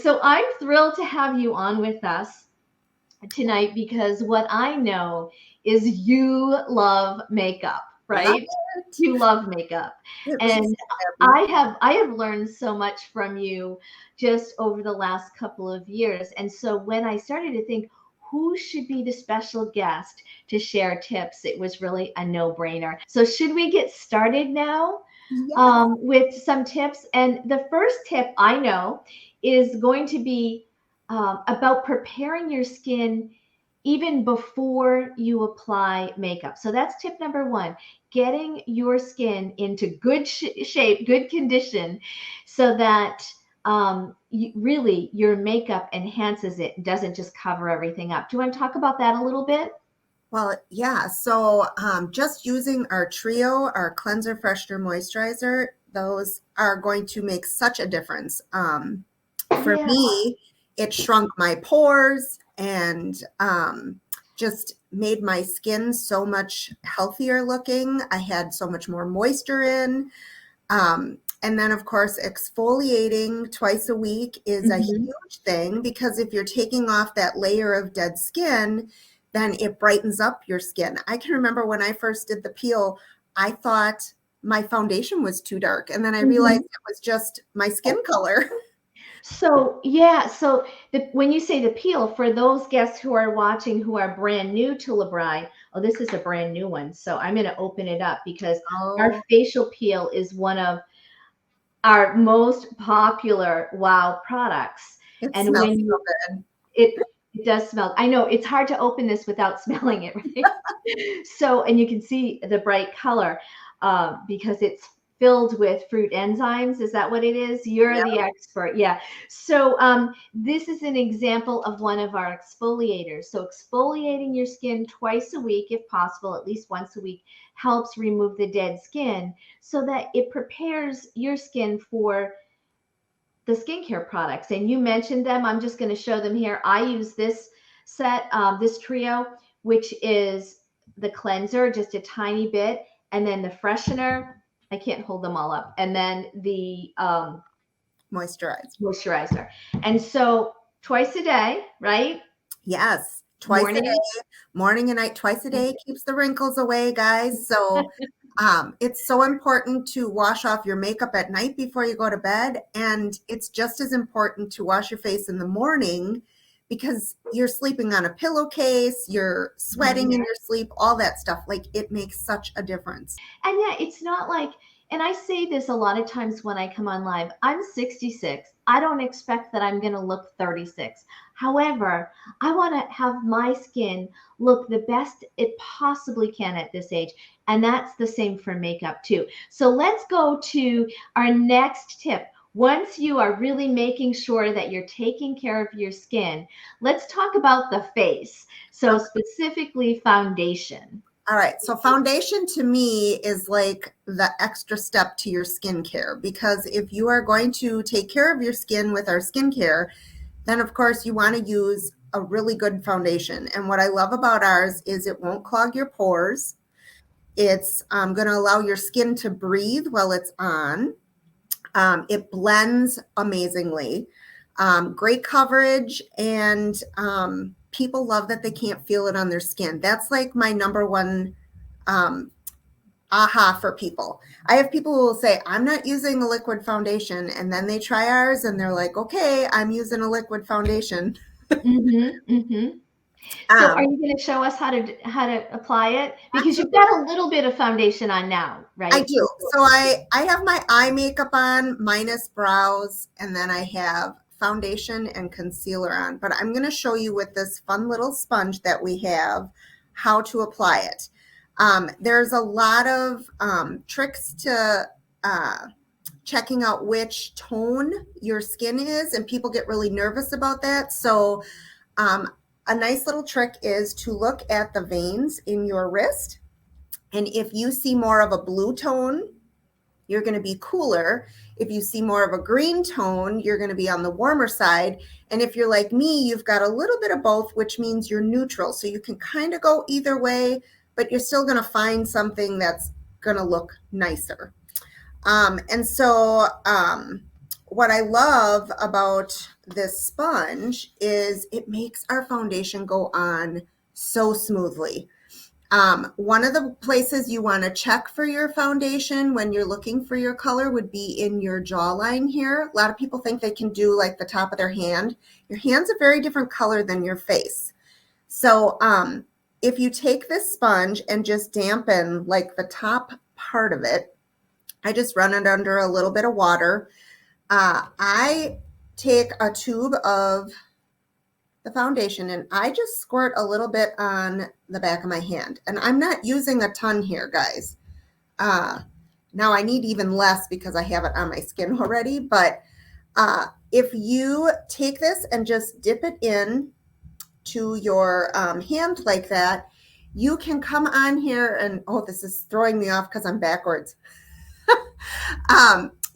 So I'm thrilled to have you on with us tonight because what I know is you love makeup, Love right? it. You love makeup. It makes And me happy. I have learned so much from you just over the last couple of years. And so when I started to think who should be the special guest to share tips, it was really a no-brainer. So should we get started now? Yes. With some tips. And the first tip I know is going to be about preparing your skin even before you apply makeup. So that's tip number one, getting your skin into good shape, good condition, so that really your makeup enhances it, doesn't just cover everything up. Do you want to talk about that a little bit? Well, yeah. So just using our trio, our cleanser, freshener, moisturizer, those are going to make such a difference. For Yeah. me, it shrunk my pores and just made my skin so much healthier looking. I had so much more moisture in. And then, of course, exfoliating twice a week is a Mhm. huge thing because if you're taking off that layer of dead skin, then it brightens up your skin. I can remember when I first did the peel, I thought my foundation was too dark. And then I realized Mhm. it was just my skin color. So, yeah, so when you say the peel, for those guests who are watching who are brand new to Labri, oh, this is a brand new one. So I'm going to open it up because our Oh, facial peel is one of our most popular wow products. it And when smells so you, good. it does smell, I know it's hard to open this without smelling it, right? So, and you can see the bright color because it's filled with fruit enzymes. Is that what it is? You're the Yep. expert. Yeah. So, this is an example of one of our exfoliators. So, exfoliating your skin twice a week, if possible, at least once a week, helps remove the dead skin so that it prepares your skin for the skincare products. And you mentioned them. I'm just going to show them here. I use this set, this trio, which is the cleanser, just a tiny bit, and then the freshener. I can't hold them all up, and then the Moisturize. moisturizer. And so twice a day, right? Yes, twice a Morning. day, morning and night, twice a day keeps the wrinkles away, guys. So it's so important to wash off your makeup at night before you go to bed. And it's just as important to wash your face in the morning because you're sleeping on a pillowcase, you're sweating in your sleep, all that stuff. Like it makes such a difference. And yeah, it's not like, and I say this a lot of times when I come on live, I'm 66. I don't expect that I'm going to look 36. However, I want to have my skin look the best it possibly can at this age. And that's the same for makeup too. So let's go to our next tip. Once you are really making sure that you're taking care of your skin, let's talk about the face. So specifically foundation. All right. So foundation to me is like the extra step to your skincare because if you are going to take care of your skin with our skincare, then of course you want to use a really good foundation. And what I love about ours is it won't clog your pores. It's going to allow your skin to breathe while it's on. It blends amazingly. Great coverage, and people love that they can't feel it on their skin. That's like my number one um, aha for people. I have people who will say, I'm not using a liquid foundation. And then they try ours and they're like, okay, I'm using a liquid foundation. Mm-hmm, mm-hmm. So are Um, you going to show us how to apply it? Because you've Absolutely. got a little bit of foundation on now, I right? do. So I have my eye makeup on minus brows, and then I have foundation and concealer on. But I'm going to show you with this fun little sponge that we have how to apply it. There's a lot of tricks to checking out which tone your skin is, and people get really nervous about that. So a nice little trick is to look at the veins in your wrist. And if you see more of a blue tone, you're going to be cooler. If you see more of a green tone, you're going to be on the warmer side. And if you're like me, you've got a little bit of both, which means you're neutral. So you can kind of go either way, but you're still going to find something that's going to look nicer. And so what I love about this sponge is it makes our foundation go on so smoothly. One of the places you want to check for your foundation when you're looking for your color would be in your jawline here. A lot of people think they can do like the top of their hand. Your hand's a very different color than your face. So if you take this sponge and just dampen like the top part of it, I just run it under a little bit of water. I take a tube of the foundation and I just squirt a little bit on the back of my hand. And I'm not using a ton here, guys. Now I need even less because I have it on my skin already. But if you take this and just dip it in to your hand like that, you can come on here and, oh, this is throwing me off because I'm backwards.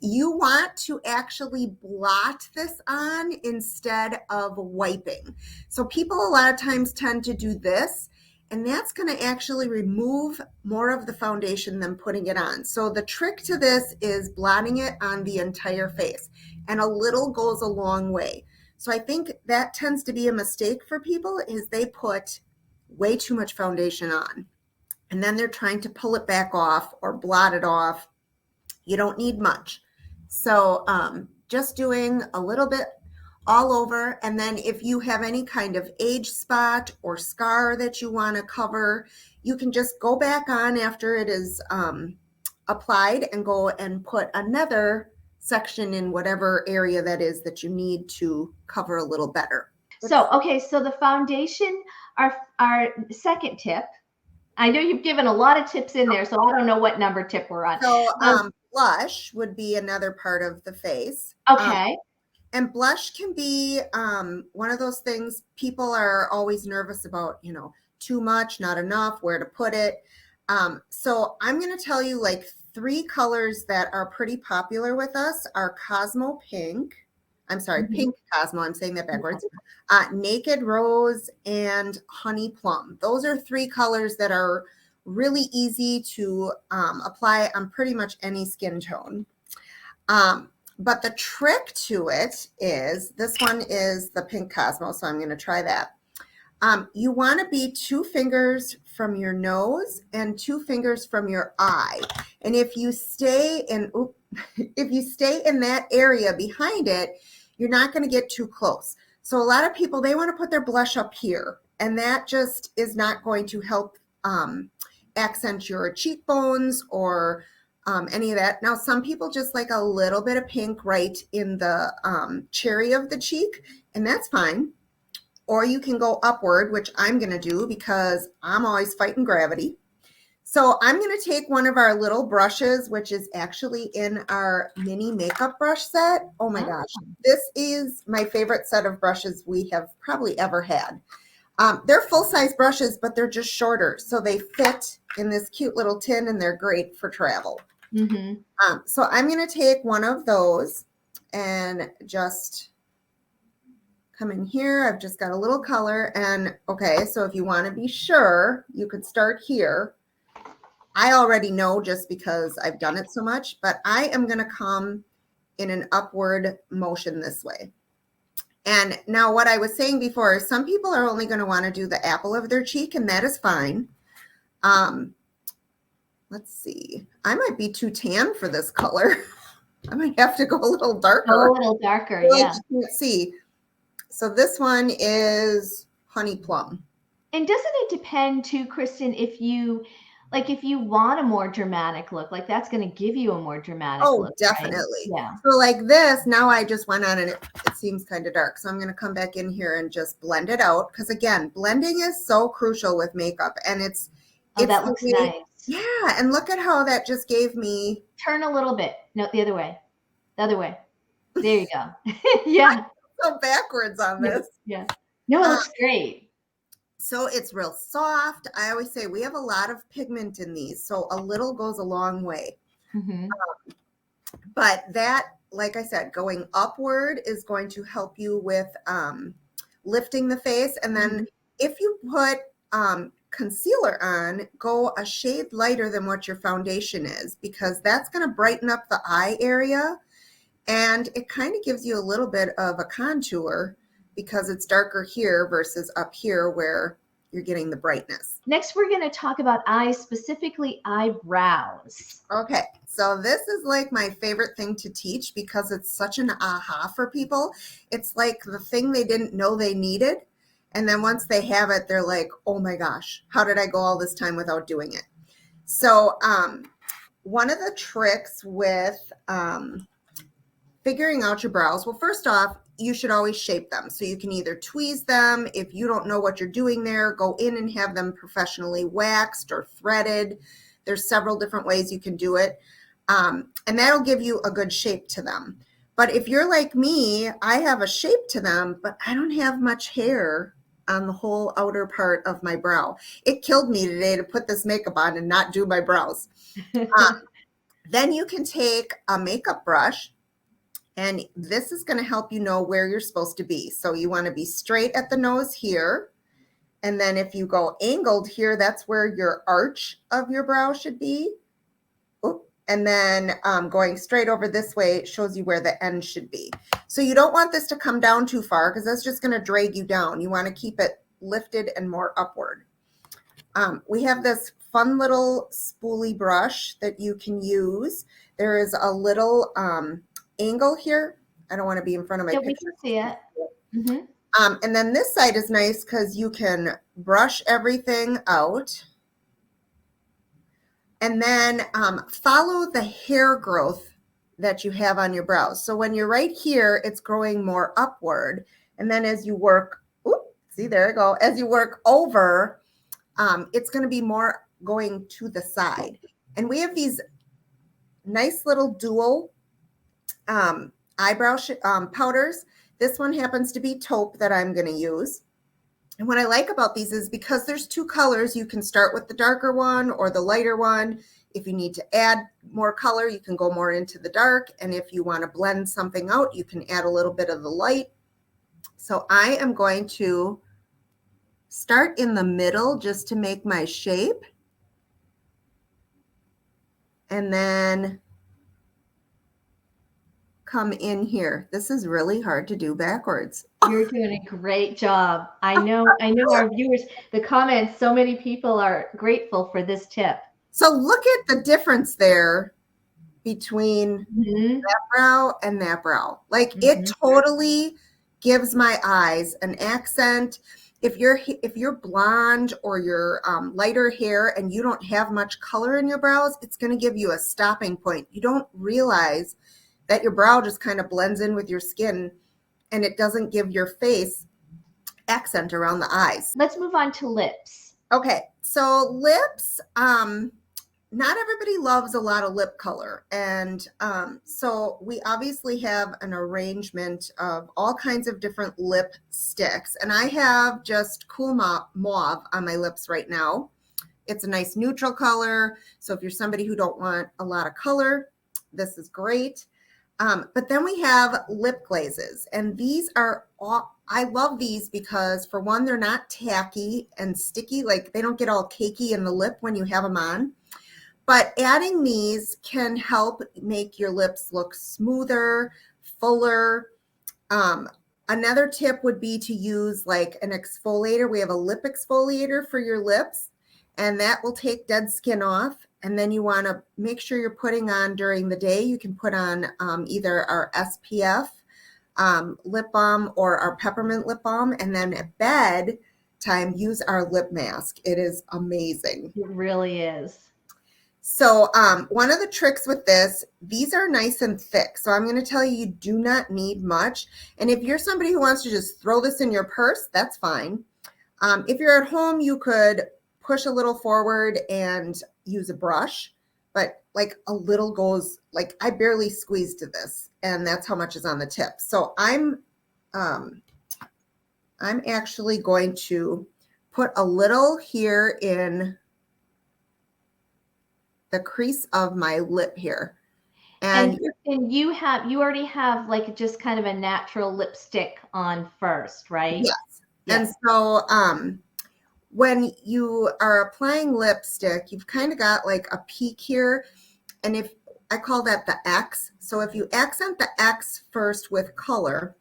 You want to actually blot this on instead of wiping. So people a lot of times tend to do this, and that's going to actually remove more of the foundation than putting it on. So the trick to this is blotting it on the entire face, and a little goes a long way. So I think that tends to be a mistake for people is they put way too much foundation on, and then they're trying to pull it back off or blot it off. You don't need much. So just doing a little bit all over. And then if you have any kind of age spot or scar that you want to cover, you can just go back on after it is applied and go and put another section in whatever area that is that you need to cover a little better. So, okay, so the foundation, our second tip, I know you've given a lot of tips in there, so I don't know what number tip we're on. So blush would be another part of the face. Okay. And blush can be one of those things people are always nervous about, too much, not enough, where to put it. So I'm going to tell you like 3 colors that are pretty popular with us are Cosmo Pink. I'm sorry, Pink Cosmo. I'm saying that backwards. Naked Rose and Honey Plum. Those are 3 colors that are really easy to apply on pretty much any skin tone. But the trick to it is, this one is the Pink Cosmo, so I'm going to try that. You want to be 2 fingers from your nose and 2 fingers from your eye. And if you stay in, that area behind it, you're not going to get too close. So a lot of people, they want to put their blush up here, and that just is not going to help accent your cheekbones or any of that. Now, some people just like a little bit of pink right in the cherry of the cheek, and that's fine. Or you can go upward, which I'm going to do because I'm always fighting gravity. So I'm going to take one of our little brushes, which is actually in our mini makeup brush set. Oh my gosh. This is my favorite set of brushes we have probably ever had. They're full-size brushes, but they're just shorter. So they fit in this cute little tin, and they're great for travel. So I'm going to take one of those and just come in here. I've just got a little color. And okay, so if you want to be sure, you could start here. I already know just because I've done it so much, but I am going to come in an upward motion this way. And now what I was saying before is some people are only going to want to do the apple of their cheek, and that is fine. Let's see. I might be too tan for this color. I might have to go a little darker. A little darker, yeah. Let's see. So this one is Honey Plum. And doesn't it depend too, Kristen, if you want a more dramatic look, like that's going to give you a more dramatic look. Oh, definitely. Right? Yeah. So like this, now I just went on and it seems kind of dark. So I'm going to come back in here and just blend it out. Because again, blending is so crucial with makeup. And it's that looks nice. Yeah. And look at how that just gave me. Turn a little bit. No, the other way. The other way. There you go. Yeah. I'm so backwards on this. Yeah. No, it looks great. So it's real soft. I always say we have a lot of pigment in these, so a little goes a long way. But that, like I said, going upward is going to help you with lifting the face. And then if you put concealer on, go a shade lighter than what your foundation is, because that's going to brighten up the eye area. And it kind of gives you a little bit of a contour because it's darker here versus up here where you're getting the brightness. Next, we're going to talk about eyes, specifically eyebrows. Okay, so this is like my favorite thing to teach because it's such an aha for people. It's like the thing they didn't know they needed. And then once they have it, they're like, oh my gosh, how did I go all this time without doing it? So one of the tricks with figuring out your brows, well, first off, you should always shape them. So you can either tweeze them. If you don't know what you're doing there, go in and have them professionally waxed or threaded. There's several different ways you can do it. And that'll give you a good shape to them. But if you're like me, I have a shape to them, but I don't have much hair on the whole outer part of my brow. It killed me today to put this makeup on and not do my brows. Then you can take a makeup brush, and this is going to help you know where you're supposed to be. So you want to be straight at the nose here. And then if you go angled here, that's where your arch of your brow should be. Oop. And then going straight over this way shows you where the end should be. So you don't want this to come down too far because that's just going to drag you down. You want to keep it lifted and more upward. We have this fun little spoolie brush that you can use. There is a little angle here. I don't want to be in front of my picture. We can see it. Mm-hmm. And then this side is nice because you can brush everything out. And then follow the hair growth that you have on your brows. So when you're right here, it's growing more upward. And then as you work, see, there you go. As you work over, it's going to be more going to the side. And we have these nice little dual eyebrow powders. This one happens to be taupe that I'm going to use. And what I like about these is because there's two colors, you can start with the darker one or the lighter one. If you need to add more color, you can go more into the dark. And if you want to blend something out, you can add a little bit of the light. So I am going to start in the middle just to make my shape. And then come in here. This is really hard to do backwards. You're doing a great job. I know our viewers, the comments, so many people are grateful for this tip. So look at the difference there between that brow and that brow. Like it totally gives my eyes an accent. If you're blonde or you're lighter hair and you don't have much color in your brows, it's going to give you a stopping point. You don't realize that your brow just kind of blends in with your skin and it doesn't give your face accent around the eyes. Let's move on to lips. Okay, so lips, not everybody loves a lot of lip color. And so we obviously have an arrangement of all kinds of different lip sticks. And I have just Cool Mauve on my lips right now. It's a nice neutral color. So if you're somebody who don't want a lot of color, this is great. But then we have lip glazes, and these are all, I love these because for one, they're not tacky and sticky, like they don't get all cakey in the lip when you have them on. But adding these can help make your lips look smoother, fuller. Another tip would be to use like an exfoliator. We have a lip exfoliator for your lips, and that will take dead skin off. And then you want to make sure you're putting on during the day. You can put on either our SPF lip balm or our peppermint lip balm. And then at bed time, use our lip mask. It is amazing. It really is. So one of the tricks with this, these are nice and thick. So I'm going to tell you, you do not need much. And if you're somebody who wants to just throw this in your purse, that's fine. If you're at home, you could push a little forward and use a brush, but like a little goes, like I barely squeezed to this, and that's how much is on the tip. So I'm actually going to put a little here in the crease of my lip here. And you already have like just kind of a natural lipstick on first, right? Yes. And so when you are applying lipstick, you've kind of got like a peak here. And if I call that the X. So if you accent the X first with color,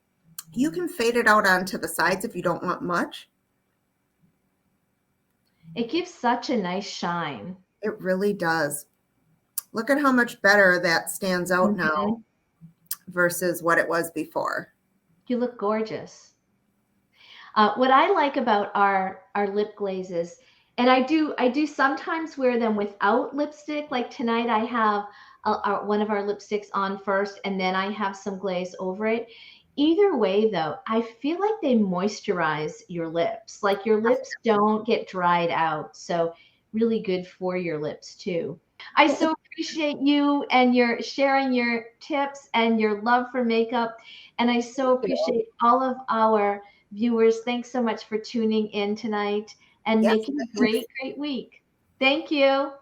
you can fade it out onto the sides if you don't want much. It gives such a nice shine. It really does. Look at how much better that stands out now Mhm. versus what it was before. You look gorgeous. What I like about our lip glazes, and I do sometimes wear them without lipstick. Like tonight, I have one of our lipsticks on first, and then I have some glaze over it. Either way, though, I feel like they moisturize your lips. Like your lips don't get dried out, so really good for your lips too. I so appreciate you and your sharing your tips and your love for makeup, and I so appreciate all of our viewers. Thanks so much for tuning in tonight and Yes, making a thanks. great week. Thank you.